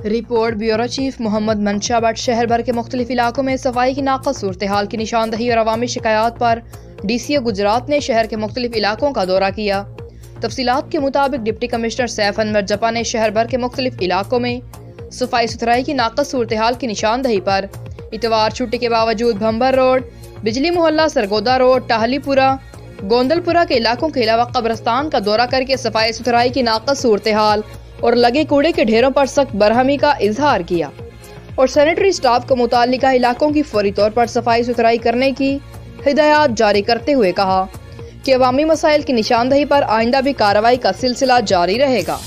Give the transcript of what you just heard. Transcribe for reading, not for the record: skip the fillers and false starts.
Report bureau chief Mohammad मंशा भट्ट। शहर भर के मुख्तलिफ इलाकों में सफाई की नाक़स सूरत हाल की निशानदही और अवामी शिकायत पर DCO गुजरात ने शहर के मुख्तलिफ इलाकों का दौरा किया। तफसीलात के मुताबिक डिप्टी कमिश्नर सैफ अनवर जपा ने शहर भर के मुख्तलिफ इलाकों में सफाई सुथराई की नाक़स सूरत हाल की निशानदही पर इतवार छुट्टी के बावजूद भंबर रोड, बिजली मोहल्ला, सरगोदा रोड, टाहलीपुरा, गोंदलपुरा के इलाकों के अलावा कब्रस्तान का दौरा करके सफाई सुथराई की नाक़स सूरत हाल और लगे कूड़े के ढेरों पर सख्त बरहमी का इजहार किया और सैनिटरी स्टाफ को मुताल्लिका इलाकों की फौरी तौर पर सफाई सुथराई करने की हिदायत जारी करते हुए कहा कि अवामी मसाइल की निशानदही पर आइंदा भी कार्रवाई का सिलसिला जारी रहेगा।